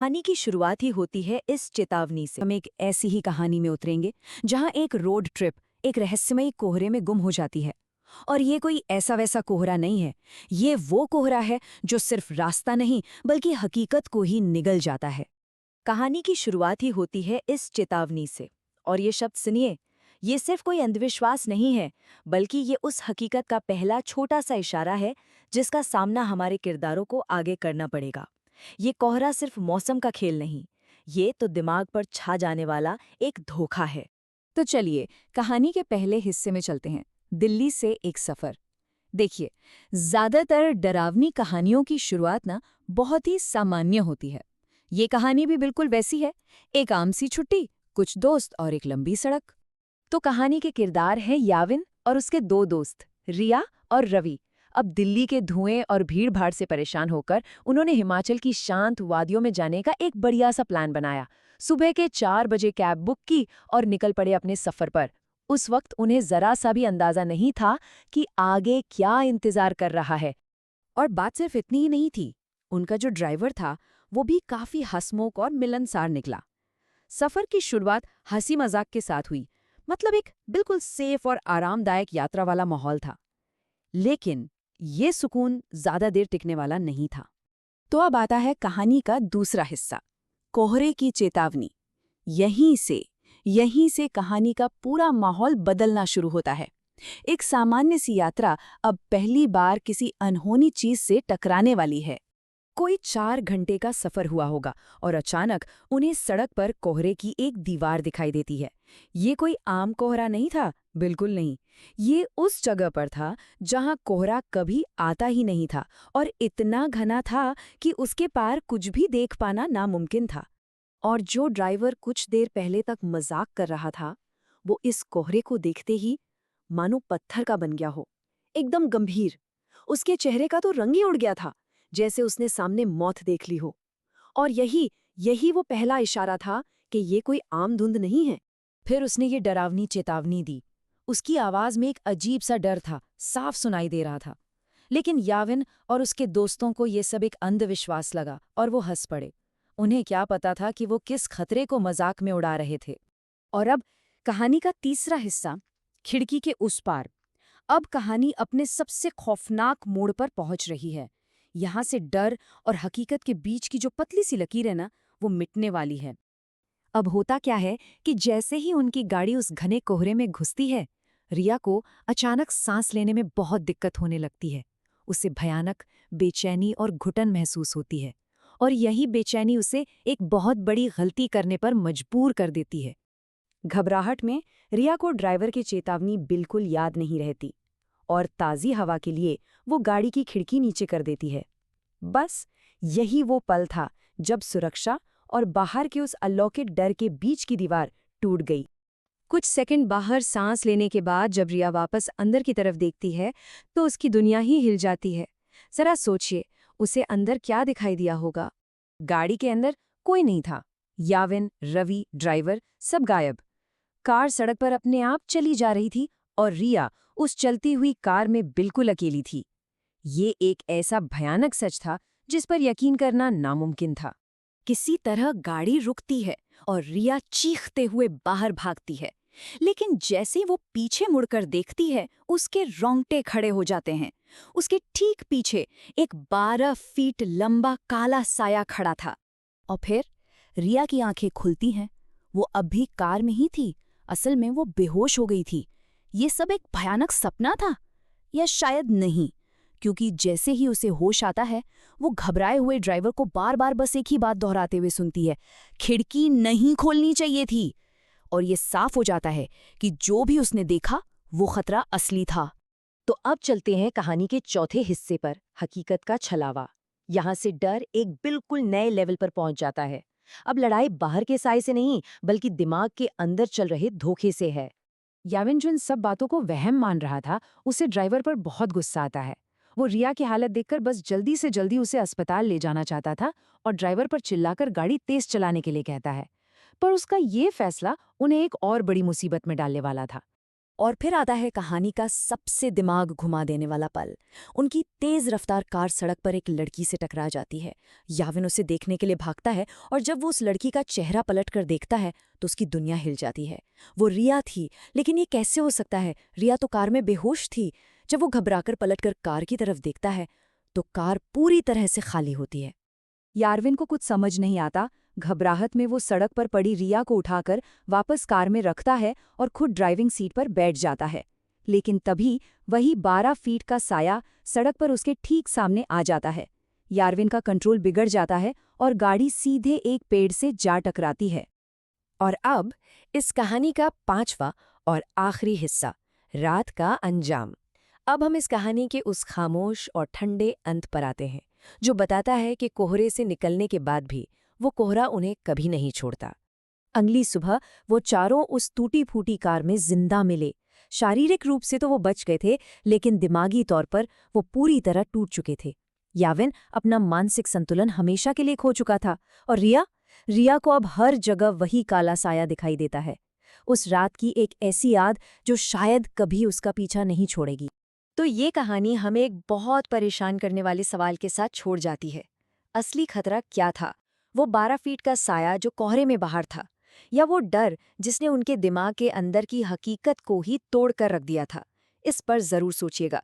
कहानी की शुरुआत ही होती है इस चेतावनी से। हम एक ऐसी ही कहानी में उतरेंगे जहां एक रोड ट्रिप एक रहस्यमयी कोहरे में गुम हो जाती है। और ये कोई ऐसा वैसा कोहरा नहीं है। ये वो कोहरा है जो सिर्फ रास्ता नहीं बल्कि हकीकत को ही निगल जाता है। कहानी की शुरुआत ही होती है इस चेतावनी से। और ये शब्द सुनिए, ये सिर्फ कोई अंधविश्वास नहीं है, बल्कि ये उस हकीकत का पहला छोटा सा इशारा है जिसका सामना हमारे किरदारों को आगे करना पड़ेगा। ये कोहरा सिर्फ मौसम का खेल नहीं, ये तो दिमाग पर छा जाने वाला एक धोखा है। तो चलिए कहानी के पहले हिस्से में चलते हैं, दिल्ली से एक सफर। देखिए, ज्यादातर डरावनी कहानियों की शुरुआत ना बहुत ही सामान्य होती है। ये कहानी भी बिल्कुल वैसी है, एक आम सी छुट्टी, कुछ दोस्त और एक लंबी सड़क। तो कहानी के किरदार हैं याविन और उसके दो दोस्त, रिया और रवि। अब दिल्ली के धुएं और भीड़-भाड़ से परेशान होकर उन्होंने हिमाचल की शांत वादियों में जाने का एक बढ़िया सा प्लान बनाया। सुबह के 4 बजे कैब बुक की और निकल पड़े अपने सफर पर। उस वक्त उन्हें जरा सा भी अंदाजा नहीं था कि आगे क्या इंतजार कर रहा है। और बात सिर्फ इतनी ही नहीं थी, उनका जो ड्राइवर था वो भी काफी हंसमुख और मिलनसार निकला। सफर की शुरुआत हंसी मजाक के साथ हुई, मतलब एक बिल्कुल सेफ और आरामदायक यात्रा वाला माहौल था। लेकिन ये सुकून ज्यादा देर टिकने वाला नहीं था। तो अब आता है कहानी का दूसरा हिस्सा, कोहरे की चेतावनी। यहीं से कहानी का पूरा माहौल बदलना शुरू होता है। एक सामान्य सी यात्रा अब पहली बार किसी अनहोनी चीज से टकराने वाली है। कोई 4 घंटे का सफर हुआ होगा और अचानक उन्हें सड़क पर कोहरे की एक दीवार दिखाई देती है। ये कोई आम कोहरा नहीं था, बिल्कुल नहीं। ये उस जगह पर था जहां कोहरा कभी आता ही नहीं था और इतना घना था कि उसके पार कुछ भी देख पाना नामुमकिन था। और जो ड्राइवर कुछ देर पहले तक मजाक कर रहा था, वो इस कोहरे को देखते ही मानो पत्थर का बन गया हो, एकदम गंभीर। उसके चेहरे का तो रंग ही उड़ गया था, जैसे उसने सामने मौत देख ली हो। और यही यही वो पहला इशारा था कि ये कोई आम धुंध नहीं है। फिर उसने ये डरावनी चेतावनी दी। उसकी आवाज में एक अजीब सा डर था, साफ सुनाई दे रहा था। लेकिन याविन और उसके दोस्तों को ये सब एक अंधविश्वास लगा और वो हंस पड़े। उन्हें क्या पता था कि वो किस खतरे को मजाक में उड़ा रहे थे। और अब कहानी का तीसरा हिस्सा, खिड़की के उस पार। अब कहानी अपने सबसे खौफनाक मोड़ पर पहुंच रही है। यहाँ से डर और हकीकत के बीच की जो पतली सी लकीर है ना, वो मिटने वाली है। अब होता क्या है कि जैसे ही उनकी गाड़ी उस घने कोहरे में घुसती है, रिया को अचानक सांस लेने में बहुत दिक्कत होने लगती है। उसे भयानक बेचैनी और घुटन महसूस होती है। और यही बेचैनी उसे एक बहुत बड़ी गलती करने पर मजबूर कर देती है। घबराहट में रिया को ड्राइवर की चेतावनी बिल्कुल याद नहीं रहती और ताज़ी हवा के लिए वो गाड़ी की खिड़की नीचे कर देती है। बस यही वो पल था जब सुरक्षा और बाहर के उस अलौकिक डर के बीच की दीवार टूट गई। कुछ सेकंड बाहर सांस लेने के बाद जब रिया वापस अंदर की तरफ देखती है तो उसकी दुनिया ही हिल जाती है। जरा सोचिए, उसे अंदर क्या दिखाई दिया होगा। गाड़ी के अंदर कोई नहीं था। याविन, रवि, ड्राइवर सब गायब। कार सड़क पर अपने आप चली जा रही थी और रिया उस चलती हुई कार में बिल्कुल अकेली थी। ये एक ऐसा भयानक सच था जिस पर यकीन करना नामुमकिन था। किसी तरह गाड़ी रुकती है और रिया चीखते हुए बाहर भागती है। लेकिन जैसे वो पीछे मुड़कर देखती है, उसके रोंगटे खड़े हो जाते हैं। उसके ठीक पीछे एक 12 फीट लंबा काला साया खड़ा था। और फिर रिया की आंखें खुलती हैं। वो अब भी कार में ही थी। असल में वो बेहोश हो गई थी। ये सब एक भयानक सपना था, या शायद नहीं, क्योंकि जैसे ही उसे होश आता है, वो घबराए हुए ड्राइवर को बार बार बस एक ही बात दोहराते हुए सुनती है, खिड़की नहीं खोलनी चाहिए थी। और ये साफ हो जाता है कि जो भी उसने देखा वो खतरा असली था। तो अब चलते हैं कहानी के चौथे हिस्से पर, हकीकत का छलावा। यहाँ से डर एक बिल्कुल नए लेवल पर पहुंच जाता है। अब लड़ाई बाहर के साए से नहीं, बल्कि दिमाग के अंदर चल रहे धोखे से है। याविन जो इन सब बातों को वहम मान रहा था, उसे ड्राइवर पर बहुत गुस्सा आता है। वो रिया की हालत देखकर बस जल्दी से जल्दी उसे अस्पताल ले जाना चाहता था और ड्राइवर पर चिल्लाकर गाड़ी तेज चलाने के लिए कहता है। पर उसका ये फैसला उन्हें एक और बड़ी मुसीबत में डालने वाला था। और फिर आता है कहानी का सबसे दिमाग घुमा देने वाला पल। उनकी तेज रफ्तार कार सड़क पर एक लड़की से टकरा जाती है। याविन उसे देखने के लिए भागता है और जब वो उस लड़की का चेहरा पलट कर देखता है तो उसकी दुनिया हिल जाती है। वो रिया थी, लेकिन ये कैसे हो सकता है? रिया तो कार में बेहोश थी। जब वो घबराकर पलटकर कार की तरफ देखता है तो कार पूरी तरह से खाली होती है। यारविन को कुछ समझ नहीं आता। घबराहट में वो सड़क पर पड़ी रिया को उठाकर वापस कार में रखता है और खुद ड्राइविंग सीट पर बैठ जाता है। लेकिन तभी वही 12 फीट का साया सड़क पर उसके ठीक सामने आ जाता है। यारविन का कंट्रोल बिगड़ जाता है और गाड़ी सीधे एक पेड़ से जा टकराती है। और अब इस कहानी का 5वां और आखिरी हिस्सा, रात का अंजाम। अब हम इस कहानी के उस खामोश और ठंडे अंत पर आते हैं जो बताता है कि कोहरे से निकलने के बाद भी वो कोहरा उन्हें कभी नहीं छोड़ता। अगली सुबह वो चारों उस टूटी फूटी कार में जिंदा मिले। शारीरिक रूप से तो वो बच गए थे, लेकिन दिमागी तौर पर वो पूरी तरह टूट चुके थे। याविन अपना मानसिक संतुलन हमेशा के लिए खो चुका था, और रिया को अब हर जगह वही काला साया दिखाई देता है। उस रात की एक ऐसी याद जो शायद कभी उसका पीछा नहीं छोड़ेगी। तो ये कहानी हमें एक बहुत परेशान करने वाले सवाल के साथ छोड़ जाती है। असली खतरा क्या था? वो 12 फीट का साया जो कोहरे में बाहर था, या वो डर जिसने उनके दिमाग के अंदर की हकीकत को ही तोड़ कर रख दिया था? इस पर जरूर सोचिएगा।